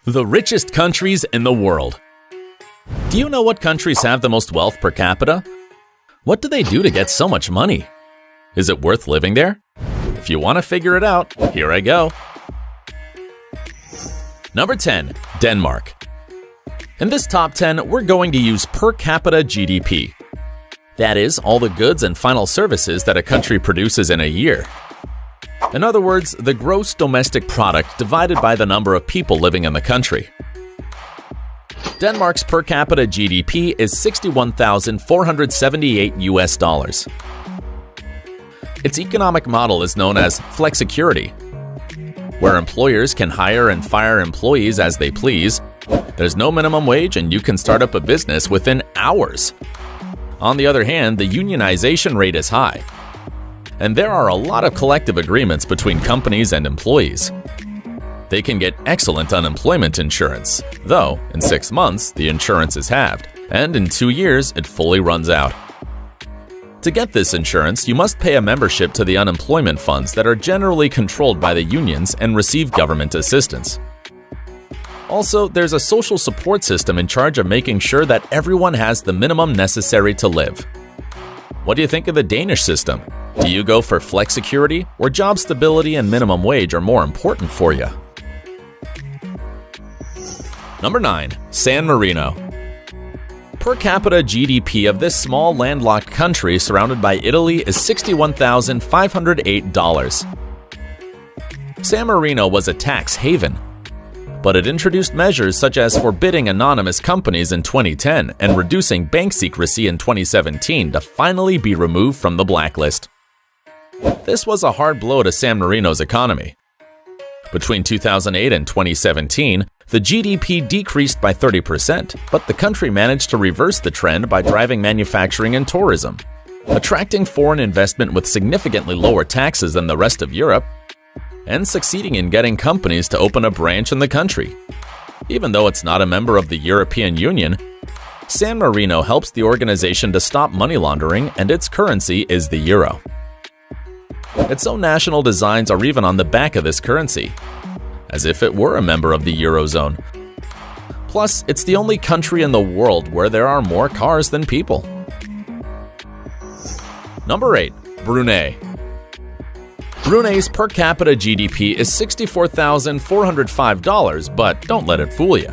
The richest countries in the world. Do you know what countries have the most wealth per capita? What do they do to get so much money? Is it worth living there? If you want to figure it out, here I go. Number 10. Denmark. In this top 10, we're going to use per capita GDP. That is, all the goods and final services that a country produces in a year. In other words, the gross domestic product divided by the number of people living in the country. Denmark's per capita GDP is $61,478 US. Its economic model is known as flexicurity, where employers can hire and fire employees as they please. There's no minimum wage and you can start up a business within hours. On the other hand, the unionization rate is high, and there are a lot of collective agreements between companies and employees. They can get excellent unemployment insurance, though in 6 months the insurance is halved, and in 2 years it fully runs out. To get this insurance, you must pay a membership to the unemployment funds that are generally controlled by the unions and receive government assistance. Also, there's a social support system in charge of making sure that everyone has the minimum necessary to live. What do you think of the Danish system? Do you go for flexicurity, or job stability and minimum wage are more important for you? Number 9. San Marino. Per capita GDP of this small landlocked country surrounded by Italy is $61,508. San Marino was a tax haven, but it introduced measures such as forbidding anonymous companies in 2010 and reducing bank secrecy in 2017 to finally be removed from the blacklist. This was a hard blow to San Marino's economy. Between 2008 and 2017, the GDP decreased by 30%, but the country managed to reverse the trend by driving manufacturing and tourism, attracting foreign investment with significantly lower taxes than the rest of Europe, and succeeding in getting companies to open a branch in the country. Even though it's not a member of the European Union, San Marino helps the organization to stop money laundering, and its currency is the euro. Its own national designs are even on the back of this currency, as if it were a member of the Eurozone. Plus, it's the only country in the world where there are more cars than people. Number 8. Brunei. Brunei's per capita GDP is $64,405, but don't let it fool you.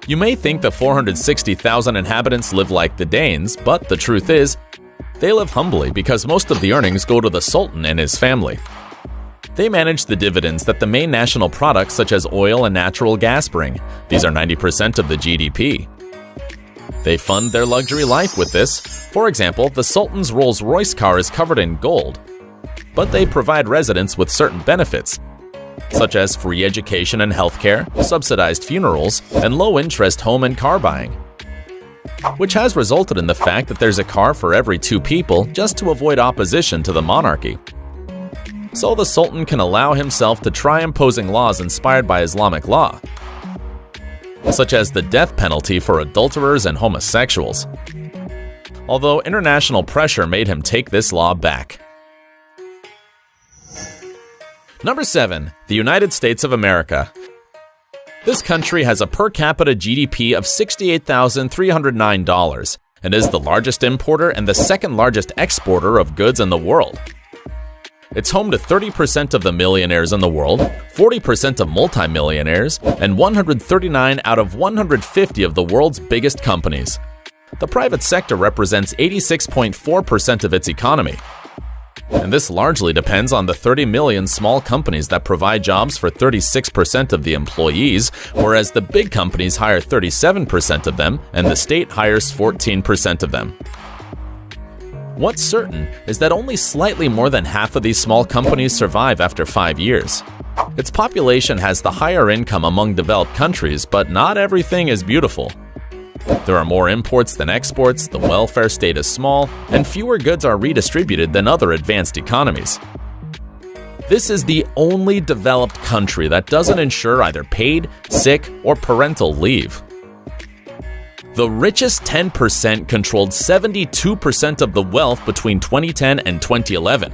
You may think the 460,000 inhabitants live like the Danes, but the truth is, they live humbly because most of the earnings go to the Sultan and his family. They manage the dividends that the main national products such as oil and natural gas bring. These are 90% of the GDP. They fund their luxury life with this. For example, the Sultan's Rolls-Royce car is covered in gold, but they provide residents with certain benefits, such as free education and healthcare, subsidized funerals, and low-interest home and car buying, which has resulted in the fact that there's a car for every 2 people just to avoid opposition to the monarchy. So the Sultan can allow himself to try imposing laws inspired by Islamic law, such as the death penalty for adulterers and homosexuals, although international pressure made him take this law back. Number 7. The United States of America. This country has a per capita GDP of $68,309 and is the largest importer and the second largest exporter of goods in the world. It's home to 30% of the millionaires in the world, 40% of multimillionaires, and 139 out of 150 of the world's biggest companies. The private sector represents 86.4% of its economy, and this largely depends on the 30 million small companies that provide jobs for 36% of the employees, whereas the big companies hire 37% of them and the state hires 14% of them. What's certain is that only slightly more than half of these small companies survive after 5 years. Its population has the higher income among developed countries, but not everything is beautiful. There are more imports than exports, the welfare state is small, and fewer goods are redistributed than other advanced economies. This is the only developed country that doesn't ensure either paid, sick, or parental leave. The richest 10% controlled 72% of the wealth between 2010 and 2011.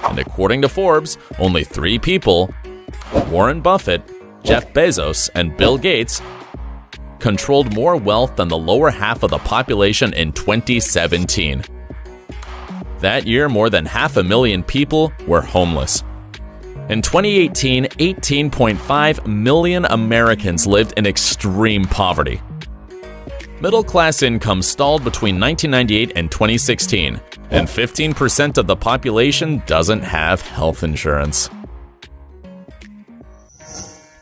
And according to Forbes, only 3 people, Warren Buffett, Jeff Bezos, and Bill Gates controlled more wealth than the lower half of the population in 2017. That year, more than 500,000 people were homeless. In 2018, 18.5 million Americans lived in extreme poverty. Middle-class income stalled between 1998 and 2016, and 15% of the population doesn't have health insurance.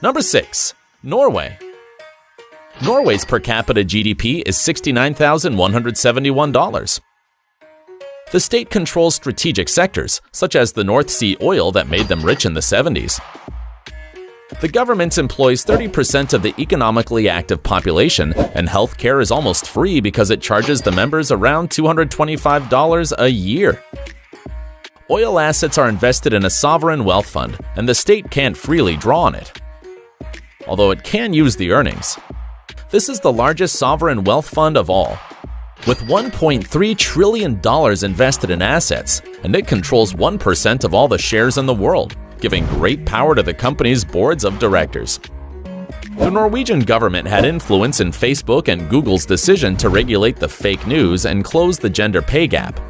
Number 6. Norway. Norway's per capita GDP is $69,171. The state controls strategic sectors, such as the North Sea oil that made them rich in the 70s. The government employs 30% of the economically active population, and healthcare is almost free because it charges the members around $225 a year. Oil assets are invested in a sovereign wealth fund, and the state can't freely draw on it, although it can use the earnings. This is the largest sovereign wealth fund of all, with $1.3 trillion invested in assets, and it controls 1% of all the shares in the world, giving great power to the company's boards of directors. The Norwegian government had influence in Facebook and Google's decision to regulate the fake news and close the gender pay gap.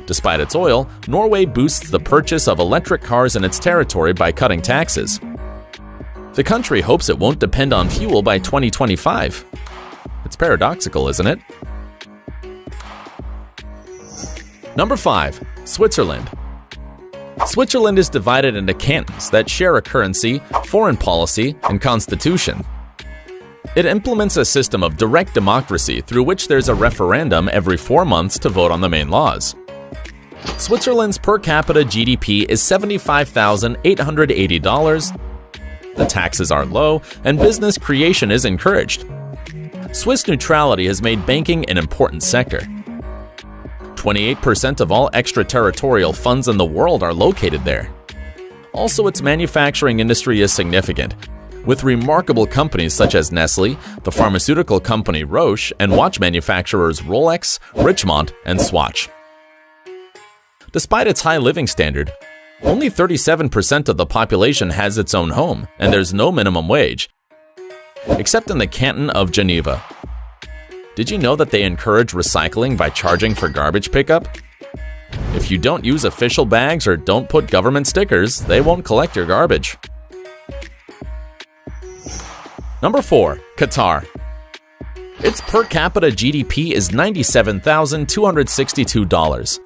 Despite its oil, Norway boosts the purchase of electric cars in its territory by cutting taxes. The country hopes it won't depend on fuel by 2025. It's paradoxical, isn't it? Number 5. Switzerland. Switzerland is divided into cantons that share a currency, foreign policy, and constitution. It implements a system of direct democracy through which there's a referendum every 4 months to vote on the main laws. Switzerland's per capita GDP is $75,880. The taxes are low, and business creation is encouraged. Swiss neutrality has made banking an important sector. 28% of all extraterritorial funds in the world are located there. Also, its manufacturing industry is significant, with remarkable companies such as Nestle, the pharmaceutical company Roche, and watch manufacturers Rolex, Richemont, and Swatch. Despite its high living standard, only 37% of the population has its own home, and there's no minimum wage, except in the canton of Geneva. Did you know that they encourage recycling by charging for garbage pickup? If you don't use official bags or don't put government stickers, they won't collect your garbage. Number 4. Qatar. Its per capita GDP is $97,262.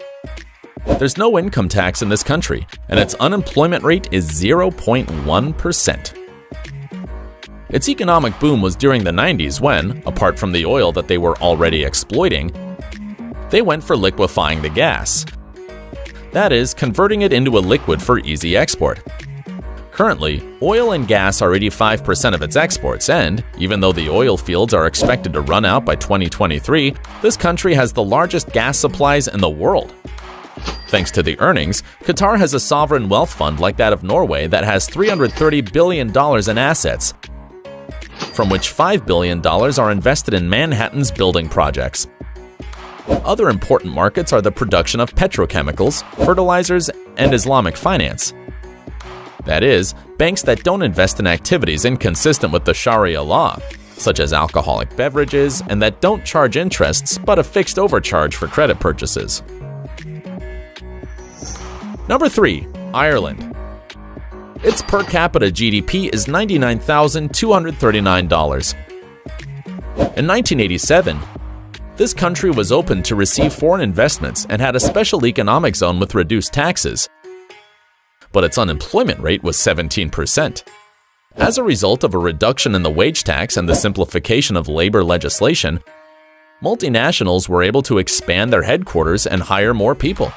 There's no income tax in this country, and its unemployment rate is 0.1%. Its economic boom was during the 90s when, apart from the oil that they were already exploiting, they went for liquefying the gas. That is, converting it into a liquid for easy export. Currently, oil and gas are 85% of its exports, and even though the oil fields are expected to run out by 2023, this country has the largest gas supplies in the world. Thanks to the earnings, Qatar has a sovereign wealth fund like that of Norway that has $330 billion in assets, from which $5 billion are invested in Manhattan's building projects. Other important markets are the production of petrochemicals, fertilizers, and Islamic finance. That is, banks that don't invest in activities inconsistent with the Sharia law, such as alcoholic beverages, and that don't charge interests but a fixed overcharge for credit purchases. Number 3. Ireland. Its per capita GDP is $99,239. In 1987, this country was open to receive foreign investments and had a special economic zone with reduced taxes, but its unemployment rate was 17%. As a result of a reduction in the wage tax and the simplification of labor legislation, multinationals were able to expand their headquarters and hire more people.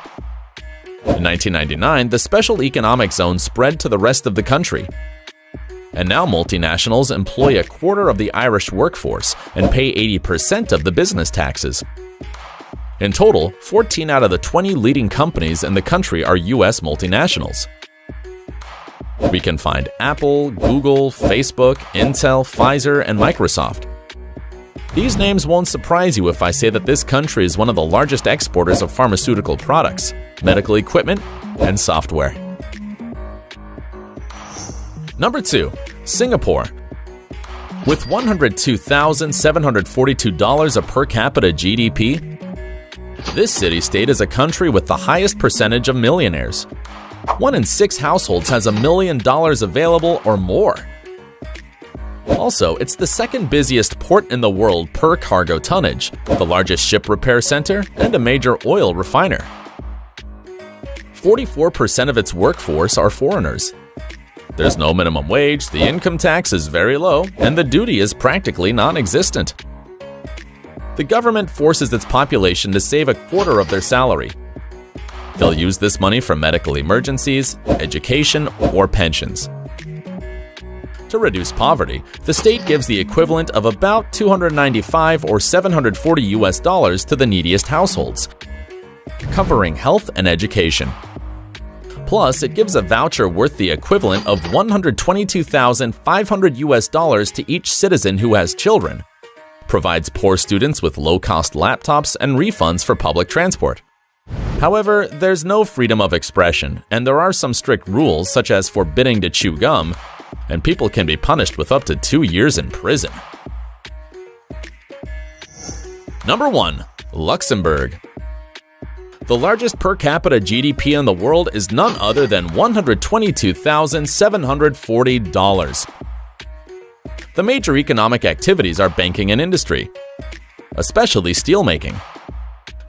In 1999, the special economic zone spread to the rest of the country, and now multinationals employ a quarter of the Irish workforce and pay 80% of the business taxes. In total, 14 out of the 20 leading companies in the country are US multinationals. We can find Apple, Google, Facebook, Intel, Pfizer, and Microsoft. These names won't surprise you if I say that this country is one of the largest exporters of pharmaceutical products, medical equipment, and software. Number 2. Singapore. With $102,742 of per capita GDP, this city-state is a country with the highest percentage of millionaires. 1 in 6 households has $1 million available or more. Also, it's the second busiest port in the world per cargo tonnage, the largest ship repair center, and a major oil refiner. 44% of its workforce are foreigners. There's no minimum wage, the income tax is very low, and the duty is practically non-existent. The government forces its population to save a quarter of their salary. They'll use this money for medical emergencies, education, or pensions. To reduce poverty, the state gives the equivalent of about $295 or $740 to the neediest households, covering health and education. Plus, it gives a voucher worth the equivalent of $122,500 to each citizen who has children, provides poor students with low-cost laptops and refunds for public transport. However, there's no freedom of expression, and there are some strict rules such as forbidding to chew gum, and people can be punished with up to 2 years in prison. Number 1. Luxembourg. The largest per capita GDP in the world is none other than $122,740. The major economic activities are banking and industry, especially steelmaking.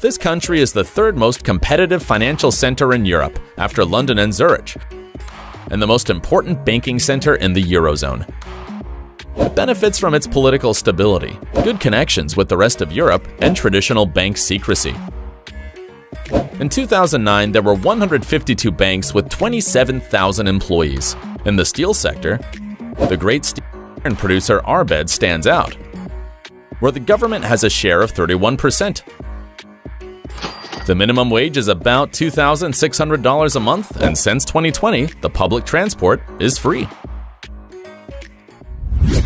This country is the third most competitive financial center in Europe, after London and Zurich, and the most important banking center in the Eurozone. It benefits from its political stability, good connections with the rest of Europe, and traditional bank secrecy. In 2009, there were 152 banks with 27,000 employees. In the steel sector, the great steel iron producer Arbed stands out, where the government has a share of 31%. The minimum wage is about $2,600 a month, and since 2020, the public transport is free.